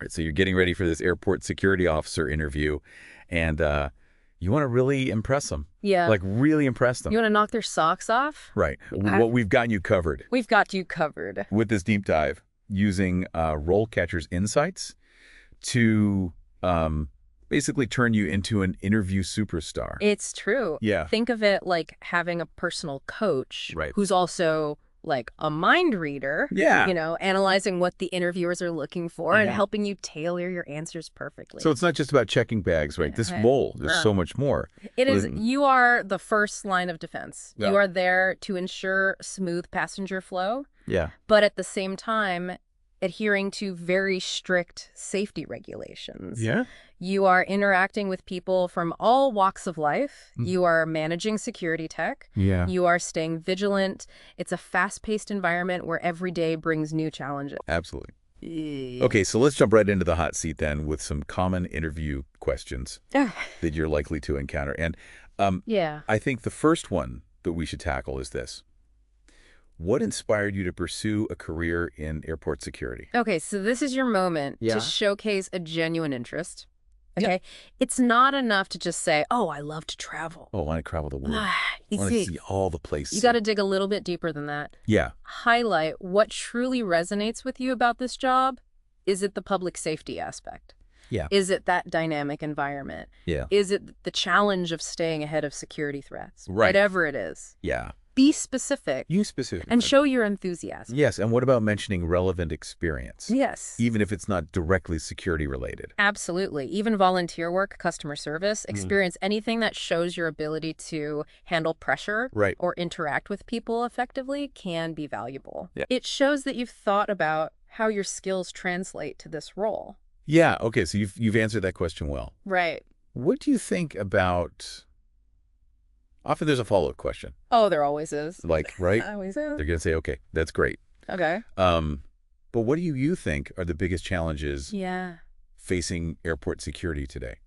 Right, so you're getting ready for this airport security officer interview, and you want to really impress them. Yeah. Like, really impress them. You want to knock their socks off? Right. Well, we've gotten you covered. We've got you covered. With this deep dive, using RoleCatcher's insights to basically turn you into an interview superstar. It's true. Yeah. Think of it like having a personal coach Right. who's also like a mind reader, Yeah. analyzing what the interviewers are looking for and helping you tailor your answers perfectly. So it's not just about checking bags, right? This role, there's so much more. It is. You are the first line of defense. Yeah. You are there to ensure smooth passenger flow, Yeah. but at the same time, adhering to very strict safety regulations. Yeah. You are interacting with people from all walks of life. You are managing security tech. Yeah. You are staying vigilant. It's a fast-paced environment where every day brings new challenges. Absolutely. Okay, so let's jump right into the hot seat then with some common interview questions that you're likely to encounter. And I think the first one that we should tackle is this. What inspired you to pursue a career in airport security? Okay, so this is your moment to showcase a genuine interest. Okay? Yeah. It's not enough to just say, oh, I love to travel. Oh, I want to travel the world. I You want to see all the places. You got to dig a little bit deeper than that. Yeah. Highlight what truly resonates with you about this job. Is it the public safety aspect? Yeah. Is it that dynamic environment? Yeah. Is it the challenge of staying ahead of security threats? Right. Whatever it is. Yeah. Be specific. You specific. And show your enthusiasm. Yes, and what about mentioning relevant experience? Yes. Even if it's not directly security related. Absolutely. Even volunteer work, customer service, experience, anything that shows your ability to handle pressure or interact with people effectively can be valuable. Yeah. It shows that you've thought about how your skills translate to this role. Yeah, okay, so you've answered that question well. Right. What do you think about... Often there's a follow-up question. Oh, there always is. Like, right? Always is. They're going to say, okay, that's great. Okay. But what do you think are the biggest challenges facing airport security today?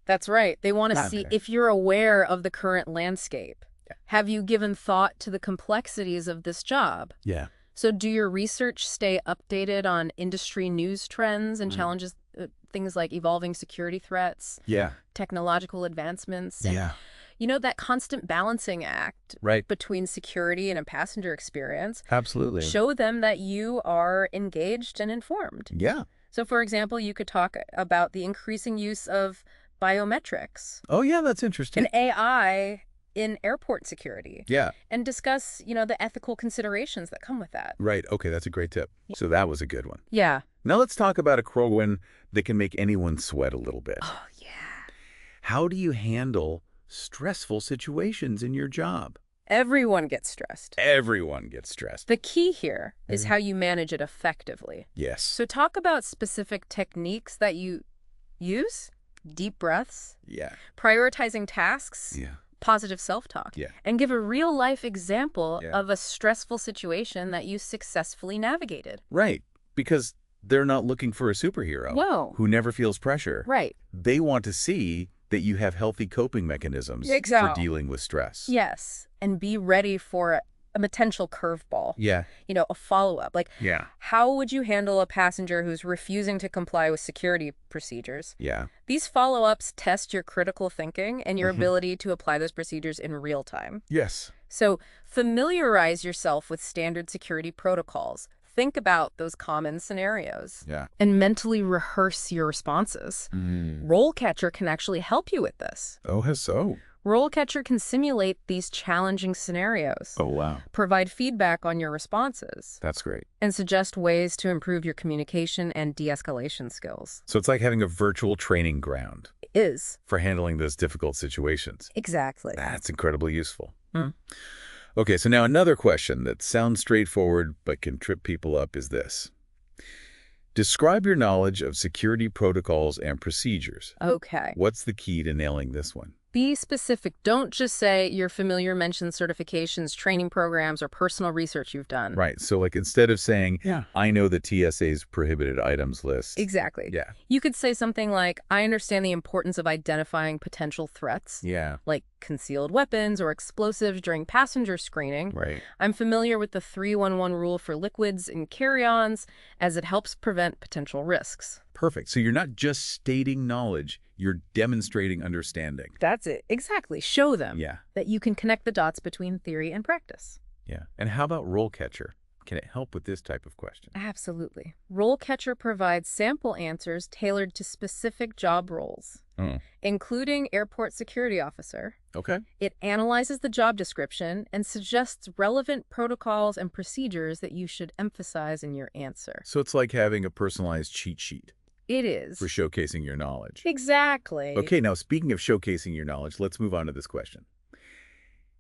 That's right. They want to see if you're aware of the current landscape. Yeah. Have you given thought to the complexities of this job? Yeah. So do your research stay updated on industry news trends and challenges, things like evolving security threats, technological advancements? And, that constant balancing act between security and a passenger experience. Absolutely. Show them that you are engaged and informed. Yeah. So, for example, you could talk about the increasing use of biometrics. Oh, yeah, that's interesting. And AI in airport security. Yeah. And discuss, the ethical considerations that come with that. Right. Okay, that's a great tip. So that was a good one. Yeah. Now let's talk about a whirlwind that can make anyone sweat a little bit. Oh, yeah. How do you handle stressful situations in your job? Everyone gets stressed. Everyone gets stressed. The key here is how you manage it effectively. Yes. So talk about specific techniques that you use, deep breaths, prioritizing tasks, positive self-talk, and give a real-life example of a stressful situation that you successfully navigated. Right, because they're not looking for a superhero who never feels pressure. Right. They want to see that you have healthy coping mechanisms for dealing with stress. Yes, and be ready for a potential curveball. Yeah. A follow-up. Like, how would you handle a passenger who's refusing to comply with security procedures? Yeah. These follow-ups test your critical thinking and your ability to apply those procedures in real time. Yes. So familiarize yourself with standard security protocols. Think about those common scenarios. Yeah. And mentally rehearse your responses. RoleCatcher can actually help you with this. Oh, how so? RoleCatcher can simulate these challenging scenarios. Oh, wow. Provide feedback on your responses. That's great. And suggest ways to improve your communication and de-escalation skills. So it's like having a virtual training ground. It is. For handling those difficult situations. Exactly. That's incredibly useful. Okay, so now another question that sounds straightforward but can trip people up is this. Describe your knowledge of security protocols and procedures. Okay. What's the key to nailing this one? Be specific. Don't just say you're familiar, mention certifications, training programs, or personal research you've done. Right. So like instead of saying, I know the TSA's prohibited items list. Exactly. Yeah. You could say something like, I understand the importance of identifying potential threats. Yeah. Like concealed weapons or explosives during passenger screening. Right. I'm familiar with the 311 rule for liquids and carry-ons as it helps prevent potential risks. Perfect. So you're not just stating knowledge, you're demonstrating understanding. That's it. Exactly. Show them that you can connect the dots between theory and practice. Yeah. And how about RoleCatcher? Can it help with this type of question? Absolutely. RoleCatcher provides sample answers tailored to specific job roles, including airport security officer. Okay. It analyzes the job description and suggests relevant protocols and procedures that you should emphasize in your answer. So it's like having a personalized cheat sheet. It is. For showcasing your knowledge. Exactly. Okay, now speaking of showcasing your knowledge, let's move on to this question.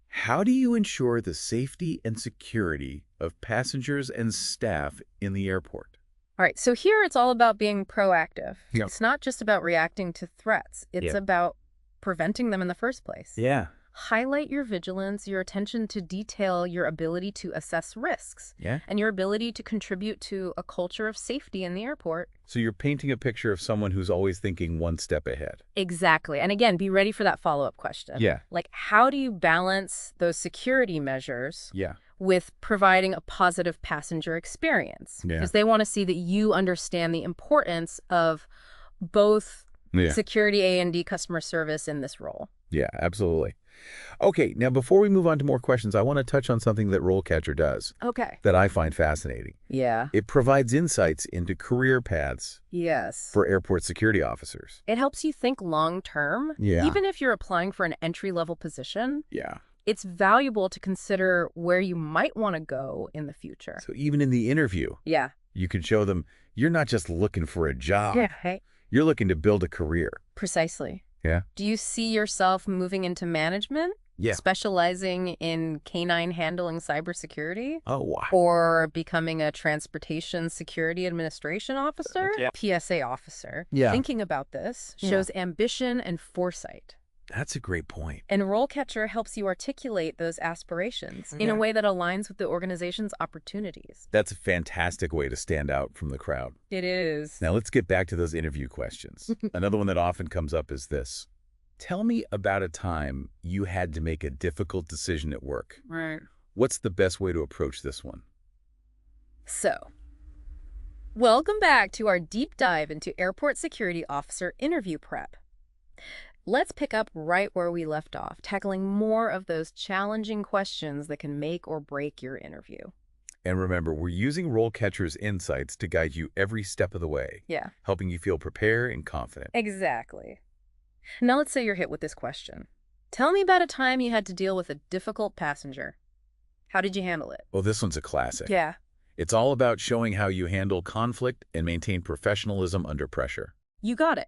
How do you ensure the safety and security of passengers and staff in the airport? All right, so here it's all about being proactive. Yep. It's not just about reacting to threats. It's about preventing them in the first place. Yeah. Highlight your vigilance, your attention to detail, your ability to assess risks, and your ability to contribute to a culture of safety in the airport. So you're painting a picture of someone who's always thinking one step ahead. Exactly. And again, be ready for that follow-up question. Yeah. Like, how do you balance those security measures with providing a positive passenger experience? Because they want to see that you understand the importance of both security A&D customer service in this role. Yeah, absolutely. Okay, now before we move on to more questions, I want to touch on something that RoleCatcher does. Okay. That I find fascinating. Yeah. It provides insights into career paths. Yes. For airport security officers. It helps you think long-term. Yeah. Even if you're applying for an entry-level position. Yeah. It's valuable to consider where you might want to go in the future. So even in the interview. Yeah. You can show them you're not just looking for a job. Yeah. Hey. You're looking to build a career. Precisely. Yeah. Do you see yourself moving into management? Yeah. Specializing in canine handling cybersecurity? Oh, wow. Or becoming a transportation security administration officer? PSA officer. Yeah. Thinking about this shows ambition and foresight. That's a great point. And RoleCatcher helps you articulate those aspirations in a way that aligns with the organization's opportunities. That's a fantastic way to stand out from the crowd. It is. Now let's get back to those interview questions. Another one that often comes up is this. Tell me about a time you had to make a difficult decision at work. Right. What's the best way to approach this one? So, welcome back to our deep dive into airport security officer interview prep. Let's pick up right where we left off, tackling more of those challenging questions that can make or break your interview. And remember, we're using RoleCatcher's insights to guide you every step of the way. Yeah. Helping you feel prepared and confident. Exactly. Now let's say you're hit with this question. Tell me about a time you had to deal with a difficult passenger. How did you handle it? Well, this one's a classic. Yeah. It's all about showing how you handle conflict and maintain professionalism under pressure. You got it.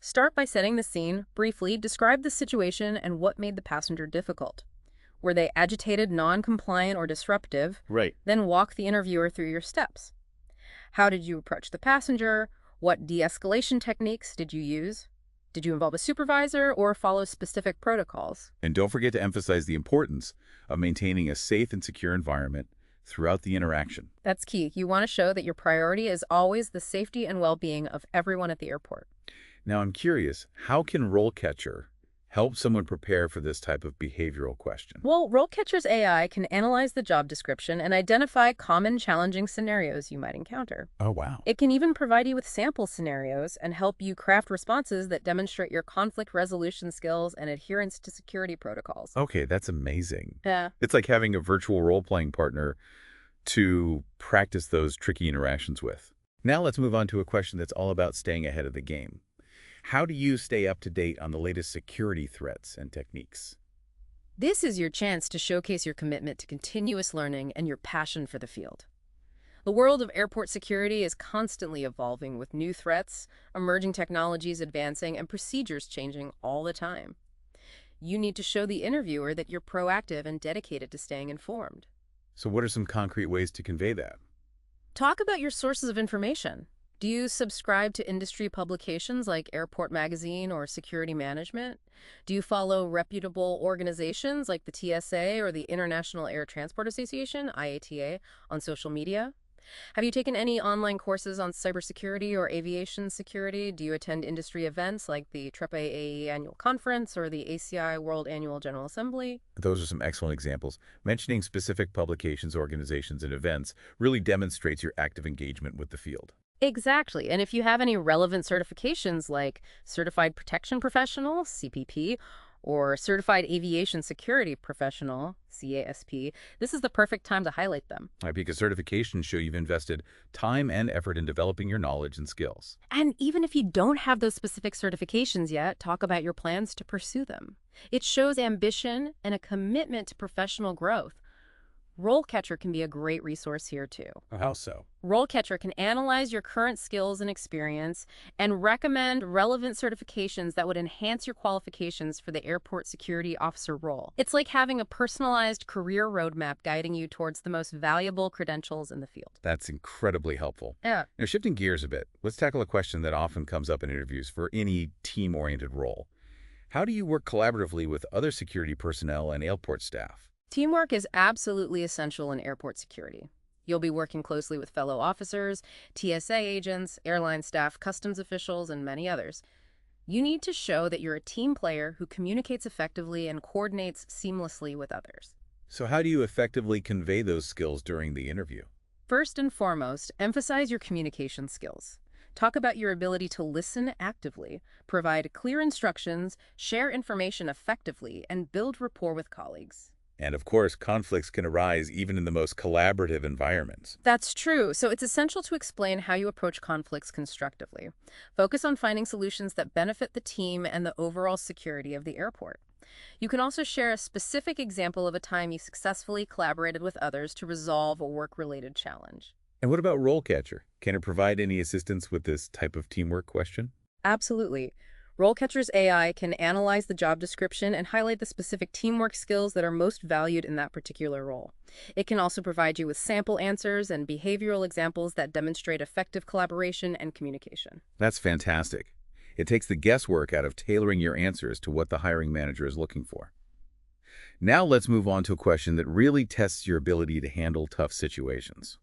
Start by setting the scene, briefly describe the situation and what made the passenger difficult. Were they agitated, non-compliant, or disruptive? Right. Then walk the interviewer through your steps. How did you approach the passenger? What de-escalation techniques did you use? Did you involve a supervisor or follow specific protocols? And don't forget to emphasize the importance of maintaining a safe and secure environment throughout the interaction. That's key. You want to show that your priority is always the safety and well-being of everyone at the airport. Now, I'm curious, how can RoleCatcher help someone prepare for this type of behavioral question? Well, RoleCatcher's AI can analyze the job description and identify common challenging scenarios you might encounter. Oh, wow. It can even provide you with sample scenarios and help you craft responses that demonstrate your conflict resolution skills and adherence to security protocols. Okay, that's amazing. Yeah. It's like having a virtual role-playing partner to practice those tricky interactions with. Now let's move on to a question that's all about staying ahead of the game. How do you stay up to date on the latest security threats and techniques? This is your chance to showcase your commitment to continuous learning and your passion for the field. The world of airport security is constantly evolving with new threats, emerging technologies advancing, and procedures changing all the time. You need to show the interviewer that you're proactive and dedicated to staying informed. So what are some concrete ways to convey that? Talk about your sources of information. Do you subscribe to industry publications like Airport Magazine or Security Management? Do you follow reputable organizations like the TSA or the International Air Transport Association, IATA, on social media? Have you taken any online courses on cybersecurity or aviation security? Do you attend industry events like the TREPA AE Annual Conference or the ACI World Annual General Assembly? Those are some excellent examples. Mentioning specific publications, organizations, and events really demonstrates your active engagement with the field. Exactly. And if you have any relevant certifications like Certified Protection Professional, CPP, or Certified Aviation Security Professional, CASP, this is the perfect time to highlight them. Right, because certifications show you've invested time and effort in developing your knowledge and skills. And even if you don't have those specific certifications yet, talk about your plans to pursue them. It shows ambition and a commitment to professional growth. RoleCatcher can be a great resource here too. How so? RoleCatcher can analyze your current skills and experience and recommend relevant certifications that would enhance your qualifications for the airport security officer role. It's like having a personalized career roadmap guiding you towards the most valuable credentials in the field. That's incredibly helpful. Yeah. Now, shifting gears a bit, let's tackle a question that often comes up in interviews for any team-oriented role. How do you work collaboratively with other security personnel and airport staff? Teamwork is absolutely essential in airport security. You'll be working closely with fellow officers, TSA agents, airline staff, customs officials, and many others. You need to show that you're a team player who communicates effectively and coordinates seamlessly with others. So how do you effectively convey those skills during the interview? First and foremost, emphasize your communication skills. Talk about your ability to listen actively, provide clear instructions, share information effectively, and build rapport with colleagues. And of course, conflicts can arise even in the most collaborative environments. That's true. So it's essential to explain how you approach conflicts constructively. Focus on finding solutions that benefit the team and the overall security of the airport. You can also share a specific example of a time you successfully collaborated with others to resolve a work-related challenge. And what about RoleCatcher? Can it provide any assistance with this type of teamwork question? Absolutely. RoleCatcher's AI can analyze the job description and highlight the specific teamwork skills that are most valued in that particular role. It can also provide you with sample answers and behavioral examples that demonstrate effective collaboration and communication. That's fantastic. It takes the guesswork out of tailoring your answers to what the hiring manager is looking for. Now let's move on to a question that really tests your ability to handle tough situations.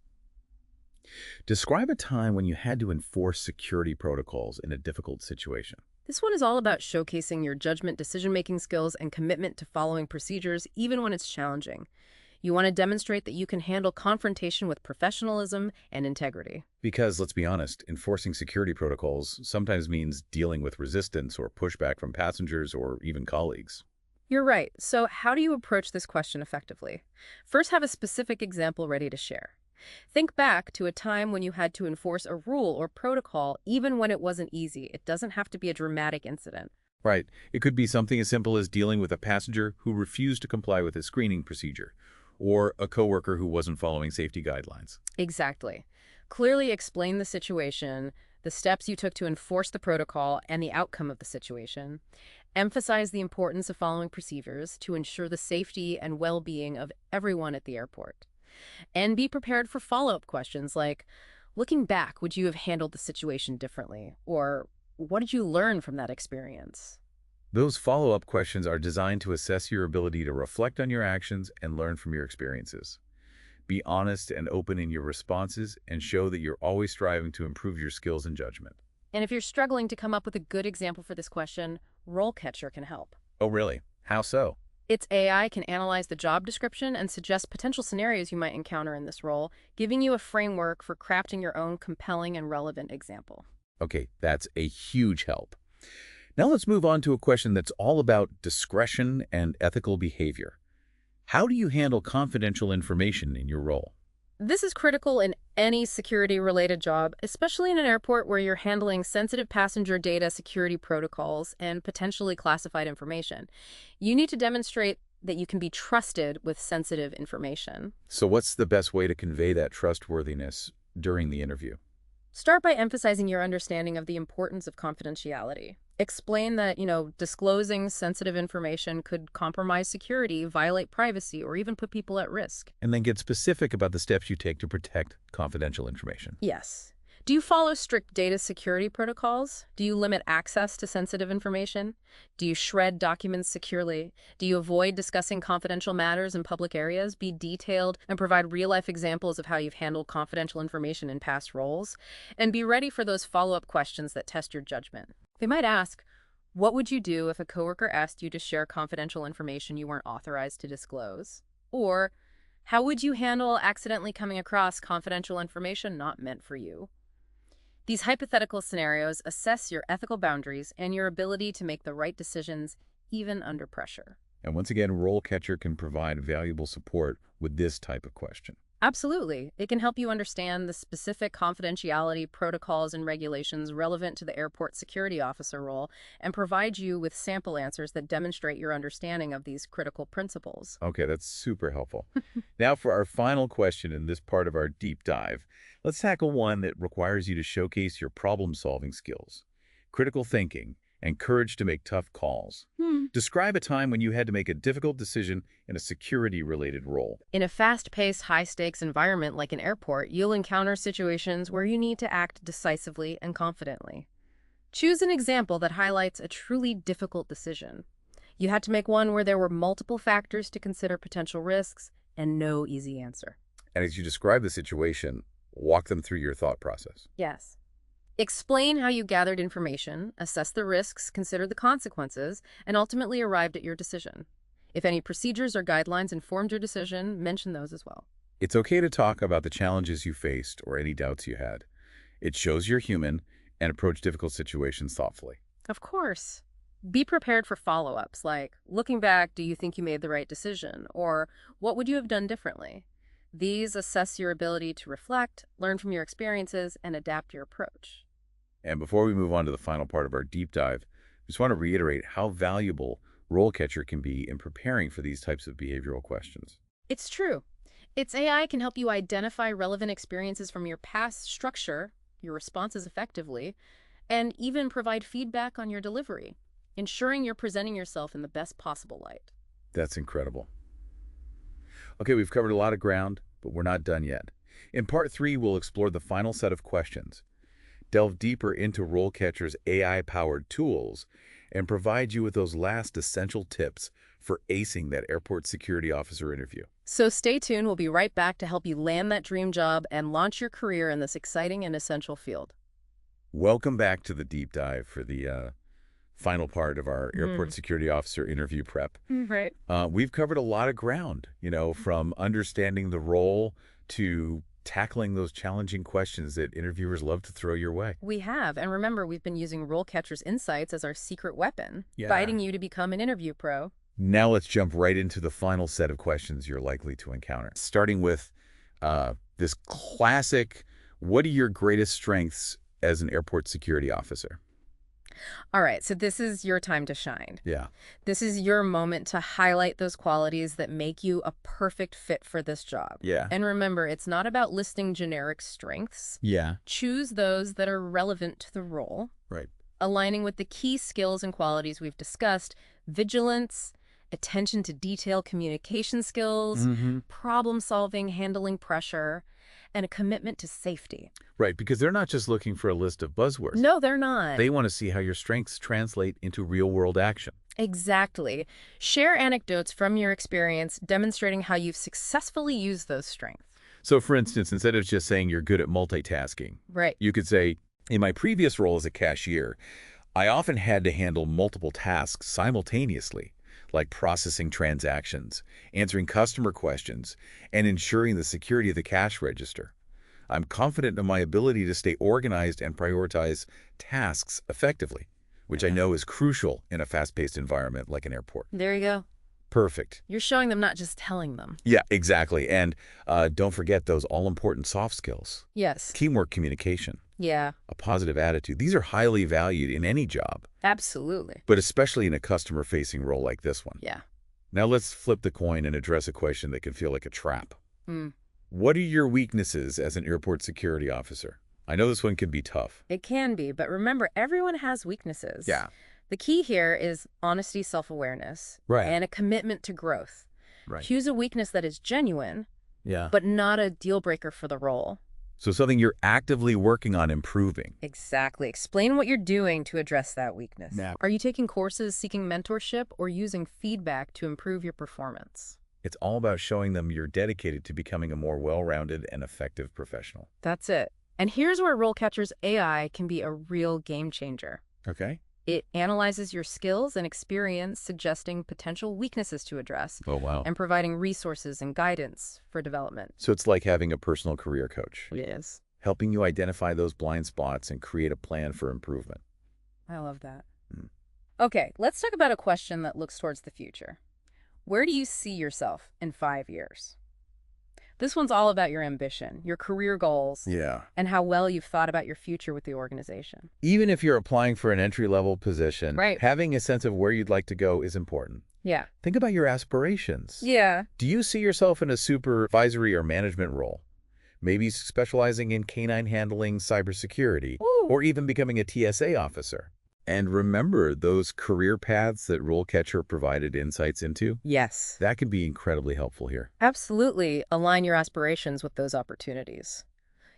Describe a time when you had to enforce security protocols in a difficult situation. This one is all about showcasing your judgment, decision-making skills, and commitment to following procedures, even when it's challenging. You want to demonstrate that you can handle confrontation with professionalism and integrity. Because, let's be honest, enforcing security protocols sometimes means dealing with resistance or pushback from passengers or even colleagues. You're right. So how do you approach this question effectively? First, have a specific example ready to share. Think back to a time when you had to enforce a rule or protocol even when it wasn't easy. It doesn't have to be a dramatic incident. Right. It could be something as simple as dealing with a passenger who refused to comply with a screening procedure, or a coworker who wasn't following safety guidelines. Exactly. Clearly explain the situation, the steps you took to enforce the protocol, and the outcome of the situation. Emphasize the importance of following procedures to ensure the safety and well-being of everyone at the airport. And be prepared for follow-up questions like, looking back, would you have handled the situation differently? Or what did you learn from that experience? Those follow-up questions are designed to assess your ability to reflect on your actions and learn from your experiences. Be honest and open in your responses and show that you're always striving to improve your skills and judgment. And if you're struggling to come up with a good example for this question, RoleCatcher can help. Oh, really? How so? Its AI can analyze the job description and suggest potential scenarios you might encounter in this role, giving you a framework for crafting your own compelling and relevant example. Okay, that's a huge help. Now let's move on to a question that's all about discretion and ethical behavior. How do you handle confidential information in your role? This is critical in any security-related job, especially in an airport where you're handling sensitive passenger data, security protocols, and potentially classified information. You need to demonstrate that you can be trusted with sensitive information. So what's the best way to convey that trustworthiness during the interview? Start by emphasizing your understanding of the importance of confidentiality. Explain that, disclosing sensitive information could compromise security, violate privacy, or even put people at risk. And then get specific about the steps you take to protect confidential information. Yes. Do you follow strict data security protocols? Do you limit access to sensitive information? Do you shred documents securely? Do you avoid discussing confidential matters in public areas? Be detailed and provide real-life examples of how you've handled confidential information in past roles. And be ready for those follow-up questions that test your judgment. They might ask, what would you do if a coworker asked you to share confidential information you weren't authorized to disclose? Or, how would you handle accidentally coming across confidential information not meant for you? These hypothetical scenarios assess your ethical boundaries and your ability to make the right decisions even under pressure. And once again, RoleCatcher can provide valuable support with this type of question. Absolutely. It can help you understand the specific confidentiality protocols and regulations relevant to the airport security officer role and provide you with sample answers that demonstrate your understanding of these critical principles. Okay, that's super helpful. Now for our final question in this part of our deep dive, let's tackle one that requires you to showcase your problem-solving skills, critical thinking, and courage to make tough calls. Describe a time when you had to make a difficult decision in a security-related role. In a fast-paced, high-stakes environment like an airport, you'll encounter situations where you need to act decisively and confidently. Choose an example that highlights a truly difficult decision. You had to make one where there were multiple factors to consider potential risks and no easy answer. And as you describe the situation, walk them through your thought process. Yes. Explain how you gathered information, assessed the risks, considered the consequences, and ultimately arrived at your decision. If any procedures or guidelines informed your decision, mention those as well. It's okay to talk about the challenges you faced or any doubts you had. It shows you're human and approach difficult situations thoughtfully. Of course. Be prepared for follow-ups like, looking back, do you think you made the right decision? Or, what would you have done differently? These assess your ability to reflect, learn from your experiences, and adapt your approach. And before we move on to the final part of our deep dive, I just want to reiterate how valuable RoleCatcher can be in preparing for these types of behavioral questions. It's true. Its AI can help you identify relevant experiences from your past, structure your responses effectively, and even provide feedback on your delivery, ensuring you're presenting yourself in the best possible light. That's incredible. Okay, we've covered a lot of ground, but we're not done yet. In part 3, we'll explore the final set of questions, delve deeper into RoleCatcher's AI-powered tools, and provide you with those last essential tips for acing that airport security officer interview. So stay tuned. We'll be right back to help you land that dream job and launch your career in this exciting and essential field. Welcome back to the deep dive for the final part of our airport security officer interview prep. Right. We've covered a lot of ground, from understanding the role to tackling those challenging questions that interviewers love to throw your way. We have. And remember, we've been using RoleCatcher's insights as our secret weapon, guiding you to become an interview pro. Now let's jump right into the final set of questions you're likely to encounter. Starting with this classic, what are your greatest strengths as an airport security officer? All right, so this is your time to shine. Yeah. This is your moment to highlight those qualities that make you a perfect fit for this job. Yeah. And remember, it's not about listing generic strengths. Yeah. Choose those that are relevant to the role. Right. Aligning with the key skills and qualities we've discussed: vigilance, attention to detail, communication skills, problem solving, handling pressure, and a commitment to safety. Right, because they're not just looking for a list of buzzwords. No, they're not. They want to see how your strengths translate into real-world action. Exactly. Share anecdotes from your experience demonstrating how you've successfully used those strengths. So, for instance, instead of just saying you're good at multitasking, right, you could say, in my previous role as a cashier, I often had to handle multiple tasks simultaneously, like processing transactions, answering customer questions, and ensuring the security of the cash register. I'm confident in my ability to stay organized and prioritize tasks effectively, which I know is crucial in a fast-paced environment like an airport. There you go. Perfect. You're showing them, not just telling them. Yeah, exactly. And don't forget those all-important soft skills. Yes. Teamwork, communication. Yeah. A positive attitude. These are highly valued in any job. Absolutely. But especially in a customer-facing role like this one. Yeah. Now let's flip the coin and address a question that can feel like a trap. What are your weaknesses as an airport security officer? I know this one can be tough. It can be, but remember, everyone has weaknesses. Yeah. The key here is honesty, self-awareness, and a commitment to growth. Right. Choose a weakness that is genuine, yeah, but not a deal breaker for the role. So something you're actively working on improving. Exactly. Explain what you're doing to address that weakness. Yeah. Are you taking courses, seeking mentorship, or using feedback to improve your performance? It's all about showing them you're dedicated to becoming a more well-rounded and effective professional. That's it. And here's where RoleCatcher's AI can be a real game changer. Okay. It analyzes your skills and experience, suggesting potential weaknesses to address. Oh, wow. And providing resources and guidance for development. So it's like having a personal career coach. Yes. helping you identify those blind spots and create a plan for improvement. I love that. Okay, let's talk about a question that looks towards the future. Where do you see yourself in 5 years? This one's all about your ambition, your career goals, and how well you've thought about your future with the organization. Even if you're applying for an entry-level position, having a sense of where you'd like to go is important. Think about your aspirations. Do you see yourself in a supervisory or management role? Maybe specializing in canine handling, cybersecurity, or even becoming a TSA officer. And remember those career paths that RoleCatcher provided insights into? Yes. That can be incredibly helpful here. Absolutely. Align your aspirations with those opportunities.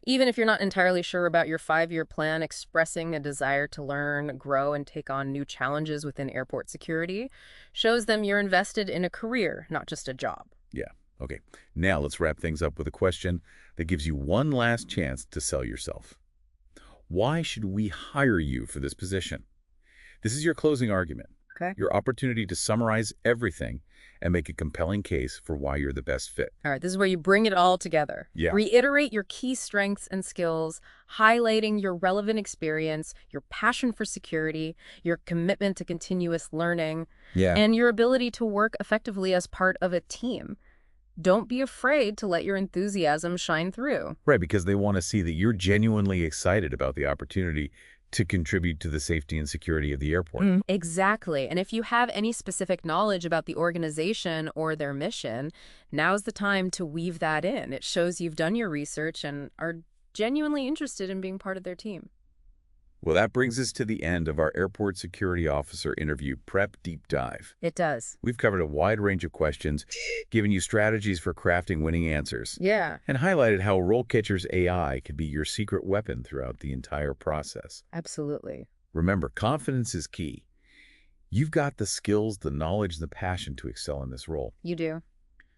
Even if you're not entirely sure about your 5-year plan, expressing a desire to learn, grow, and take on new challenges within airport security shows them you're invested in a career, not just a job. Okay. Now let's wrap things up with a question that gives you one last chance to sell yourself. Why should we hire you for this position? This is your closing argument, your opportunity to summarize everything and make a compelling case for why you're the best fit. All right, this is where you bring it all together. Reiterate your key strengths and skills, highlighting your relevant experience, your passion for security, your commitment to continuous learning, and your ability to work effectively as part of a team. Don't be afraid to let your enthusiasm shine through. Right, because they want to see that you're genuinely excited about the opportunity to contribute to the safety and security of the airport. Exactly. And if you have any specific knowledge about the organization or their mission, now's the time to weave that in. It shows you've done your research and are genuinely interested in being part of their team. Well, that brings us to the end of our Airport Security Officer Interview Prep Deep Dive. It does. We've covered a wide range of questions, given you strategies for crafting winning answers, and highlighted how RoleCatcher's AI could be your secret weapon throughout the entire process. Absolutely. Remember, confidence is key. You've got the skills, the knowledge, the passion to excel in this role. You do.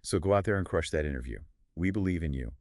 So go out there and crush that interview. We believe in you.